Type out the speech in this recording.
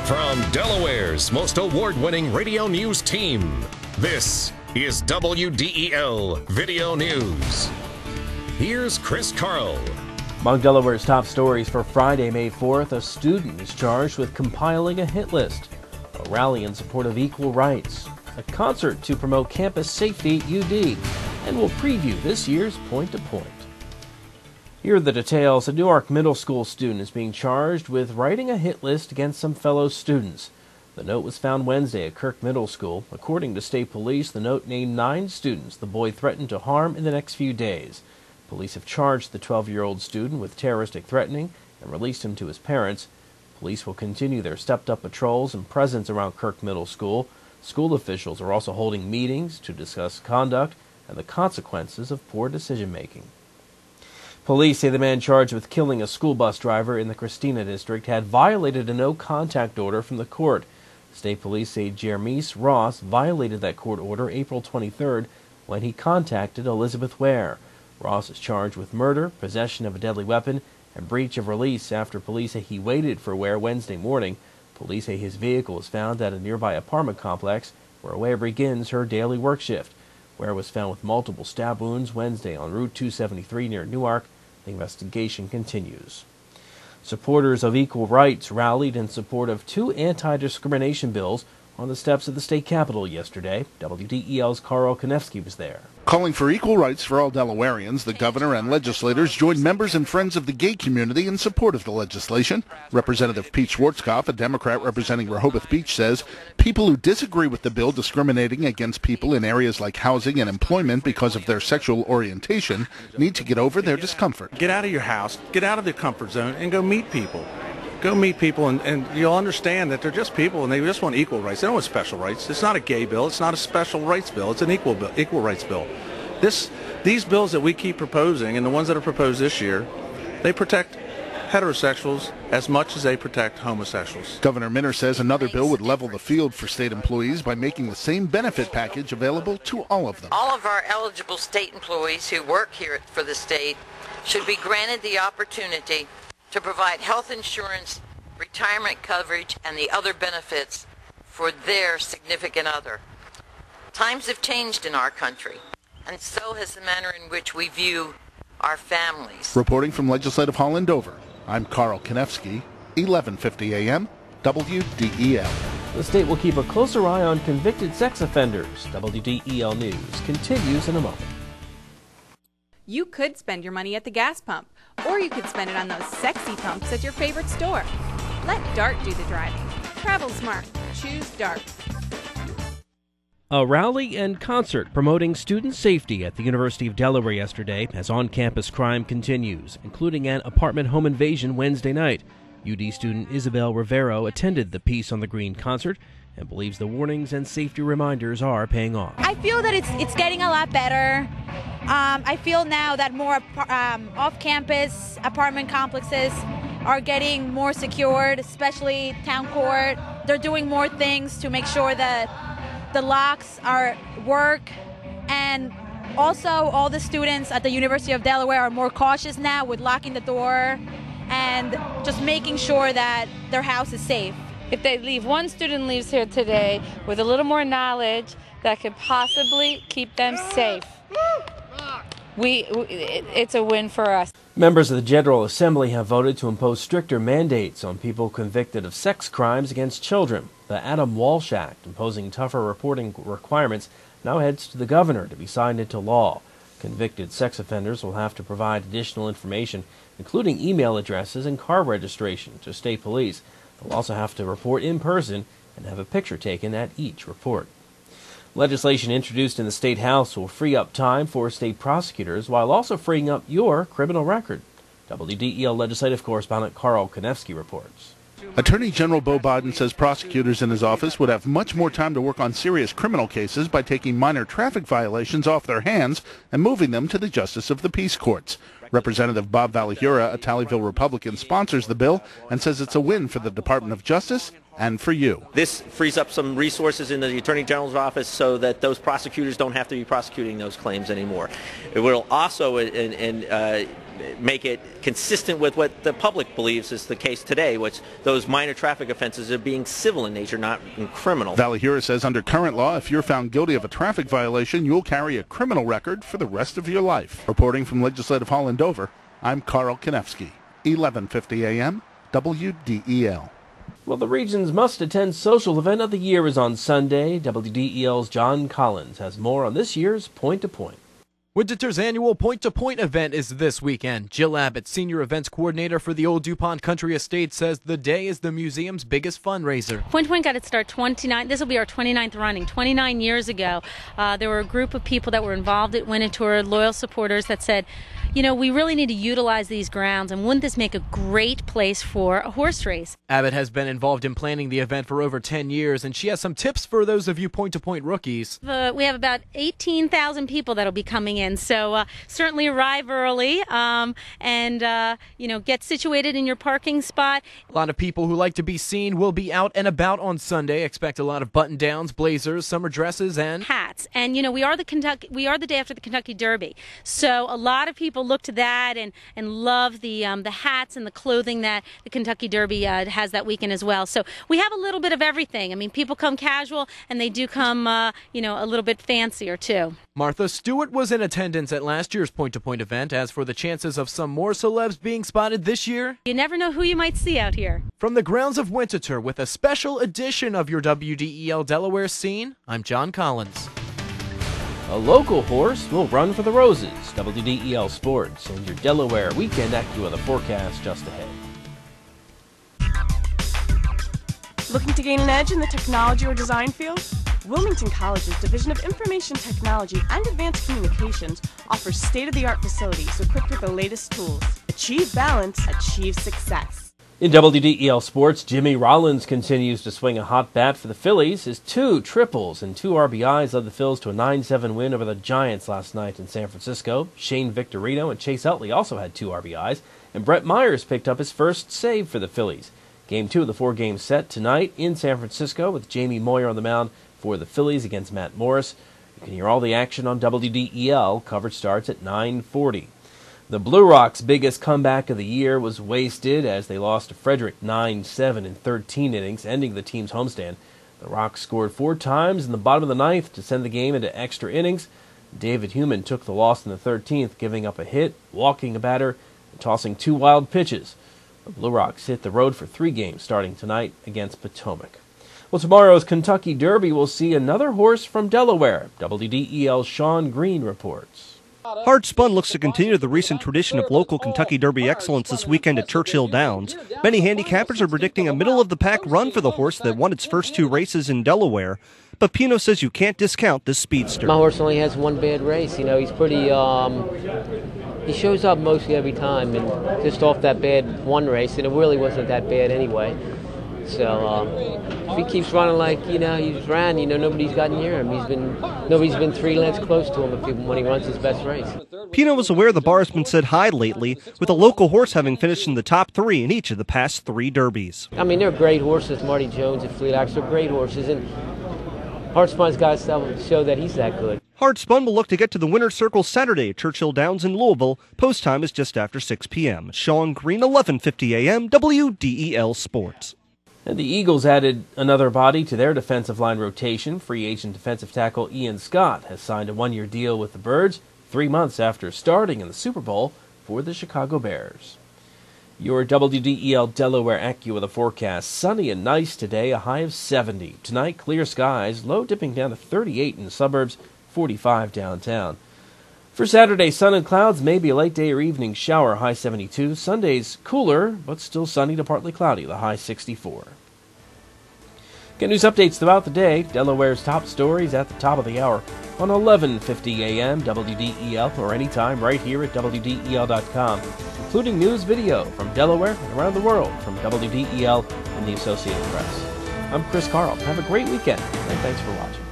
From Delaware's most award-winning radio news team, this is WDEL Video News. Here's Chris Carl. Among Delaware's top stories for Friday, May 4th, a student is charged with compiling a hit list, a rally in support of equal rights, a concert to promote campus safety at UD, and we'll preview this year's Point to Point. Here are the details. A Newark Middle School student is being charged with writing a hit list against some fellow students. The note was found Wednesday at Kirk Middle School. According to state police, the note named 9 students the boy threatened to harm in the next few days. Police have charged the 12-year-old student with terroristic threatening and released him to his parents. Police will continue their stepped-up patrols and presence around Kirk Middle School. School officials are also holding meetings to discuss conduct and the consequences of poor decision-making. Police say the man charged with killing a school bus driver in the Christina district had violated a no-contact order from the court. State police say Jermise Ross violated that court order April 23rd when he contacted Elizabeth Ware. Ross is charged with murder, possession of a deadly weapon, and breach of release after police say he waited for Ware Wednesday morning. Police say his vehicle was found at a nearby apartment complex where Ware begins her daily work shift. Ware was found with multiple stab wounds Wednesday on Route 273 near Newark. The investigation continues. Supporters of equal rights rallied in support of 2 anti-discrimination bills on the steps of the state capitol yesterday. WDEL's Carl Konevsky was there. Calling for equal rights for all Delawareans, the governor and legislators joined members and friends of the gay community in support of the legislation. Representative Pete Schwarzkopf, a Democrat representing Rehoboth Beach, says people who disagree with the bill discriminating against people in areas like housing and employment because of their sexual orientation need to get over their discomfort. Get out of your house, get out of the comfort zone, and go meet people. Go meet people, and you'll understand that they're just people, and they just want equal rights. They don't want special rights. It's not a gay bill. It's not a special rights bill. It's an equal rights bill. These bills that we keep proposing, and the ones that are proposed this year, they protect heterosexuals as much as they protect homosexuals. Governor Minner says another bill would level the field for state employees by making the same benefit package available to all of them. All of our eligible state employees who work here for the state should be granted the opportunity to provide health insurance, retirement coverage, and the other benefits for their significant other. Times have changed in our country, and so has the manner in which we view our families. Reporting from Legislative Hall in Dover, I'm Carl Konevsky, 1150 AM, WDEL. The state will keep a closer eye on convicted sex offenders. WDEL News continues in a moment. You could spend your money at the gas pump, or you could spend it on those sexy pumps at your favorite store. Let DART do the driving. Travel smart. Choose DART. A rally and concert promoting student safety at the University of Delaware yesterday as on-campus crime continues, including an apartment home invasion Wednesday night. UD student Isabel Rivero attended the Peace on the Green concert and believes the warnings and safety reminders are paying off. I feel that it's getting a lot better. I feel now that more off-campus apartment complexes are getting more secured, especially town court. They're doing more things to make sure that the locks work, and also all the students at the University of Delaware are more cautious now with locking the door and just making sure that their house is safe. If they leave, one student leaves here today with a little more knowledge that could possibly keep them safe. It's a win for us. Members of the General Assembly have voted to impose stricter mandates on people convicted of sex crimes against children. The Adam Walsh Act, imposing tougher reporting requirements, now heads to the governor to be signed into law. Convicted sex offenders will have to provide additional information, including email addresses and car registration, to state police. They'll also have to report in person and have a picture taken at each report. Legislation introduced in the State House will free up time for state prosecutors while also freeing up your criminal record. WDEL legislative correspondent Carl Konevsky reports. Attorney General Beau Bodden says prosecutors in his office would have much more time to work on serious criminal cases by taking minor traffic violations off their hands and moving them to the Justice of the Peace Courts. Representative Bob Valihura, a Tallyville Republican, sponsors the bill and says it's a win for the Department of Justice and for you. This frees up some resources in the Attorney General's office so that those prosecutors don't have to be prosecuting those claims anymore. It will also make it consistent with what the public believes is the case today, which those minor traffic offenses are being civil in nature, not criminal. Valihura says under current law, if you're found guilty of a traffic violation, you'll carry a criminal record for the rest of your life. Reporting from Legislative Hall in Dover, I'm Carl Konevsky, 1150 AM, WDEL. Well, the region's must-attend social event of the year is on Sunday. WDEL's John Collins has more on this year's Point to Point. Wichita's annual Point to Point event is this weekend. Jill Abbott, Senior Events Coordinator for the Old DuPont Country Estate, says the day is the museum's biggest fundraiser. Point to Point got its start this will be our 29th running. 29 years ago, there were a group of people that were involved at Winterthur, loyal supporters that said, you know, we really need to utilize these grounds, and wouldn't this make a great place for a horse race? Abbott has been involved in planning the event for over 10 years, and she has some tips for those of you Point to Point rookies. We have about 18,000 people that will be coming in, so certainly arrive early and, you know, get situated in your parking spot. A lot of people who like to be seen will be out and about on Sunday. Expect a lot of button-downs, blazers, summer dresses, and hats. And, you know, we are the day after the Kentucky Derby, so a lot of people look to that and love the hats and the clothing that the Kentucky Derby has that weekend as well. So we have a little bit of everything. I mean, people come casual and they do come, you know, a little bit fancier too. Martha Stewart was in attendance at last year's Point to Point event. As for the chances of some more celebs being spotted this year, you never know who you might see out here. From the grounds of Winterthur with a special edition of your WDEL Delaware scene, I'm John Collins. A local horse will run for the roses. WDEL Sports and your Delaware Weekend AccuWeather forecast just ahead. Looking to gain an edge in the technology or design field? Wilmington College's Division of Information Technology and Advanced Communications offers state-of-the-art facilities equipped with the latest tools. Achieve balance, achieve success. In WDEL Sports, Jimmy Rollins continues to swing a hot bat for the Phillies. His 2 triples and 2 RBIs led the Phils to a 9-7 win over the Giants last night in San Francisco. Shane Victorino and Chase Utley also had 2 RBIs, and Brett Myers picked up his first save for the Phillies. Game 2 of the 4-game set tonight in San Francisco with Jamie Moyer on the mound for the Phillies against Matt Morris. You can hear all the action on WDEL. Coverage starts at 9:40. The Blue Rocks' biggest comeback of the year was wasted as they lost to Frederick 9-7 in 13 innings, ending the team's homestand. The Rocks scored 4 times in the bottom of the 9th to send the game into extra innings. David Heumann took the loss in the 13th, giving up a hit, walking a batter, and tossing 2 wild pitches. The Blue Rocks hit the road for 3 games starting tonight against Potomac. Well, tomorrow's Kentucky Derby will see another horse from Delaware. WDEL's Sean Green reports. Hard Spun looks to continue the recent tradition of local Kentucky Derby excellence this weekend at Churchill Downs. Many handicappers are predicting a middle-of-the-pack run for the horse that won its first 2 races in Delaware. But Pino says you can't discount this speedster. My horse only has 1 bad race. You know, he's pretty, he shows up mostly every time, and just off that bad 1 race, and it really wasn't that bad anyway. So if he keeps running like, you know, he's ran, you know, nobody's gotten near him. Nobody's been 3 lengths close to him when he runs his best race. Pino was aware the bar has been set high lately, with a local horse having finished in the top 3 in each of the past 3 derbies. I mean, they're great horses. Marty Jones and Fleet Axe are great horses, and Hard Spun's got to show that he's that good. Hard Spun will look to get to the winner's circle Saturday at Churchill Downs in Louisville. Post time is just after 6 p.m. Sean Green, 1150 a.m., WDEL Sports. And the Eagles added another body to their defensive line rotation. Free agent defensive tackle Ian Scott has signed a 1-year deal with the Birds 3 months after starting in the Super Bowl for the Chicago Bears. Your WDEL Delaware AccuWeather forecast. Sunny and nice today, a high of 70. Tonight, clear skies, low dipping down to 38 in the suburbs, 45 downtown. For Saturday, sun and clouds, maybe a late day or evening shower, high 72. Sunday's cooler, but still sunny to partly cloudy, the high 64. Get news updates throughout the day. Delaware's top stories at the top of the hour on 1150 a.m. WDEL or anytime right here at WDEL.com, including news video from Delaware and around the world from WDEL and the Associated Press. I'm Chris Carl. Have a great weekend, and thanks for watching.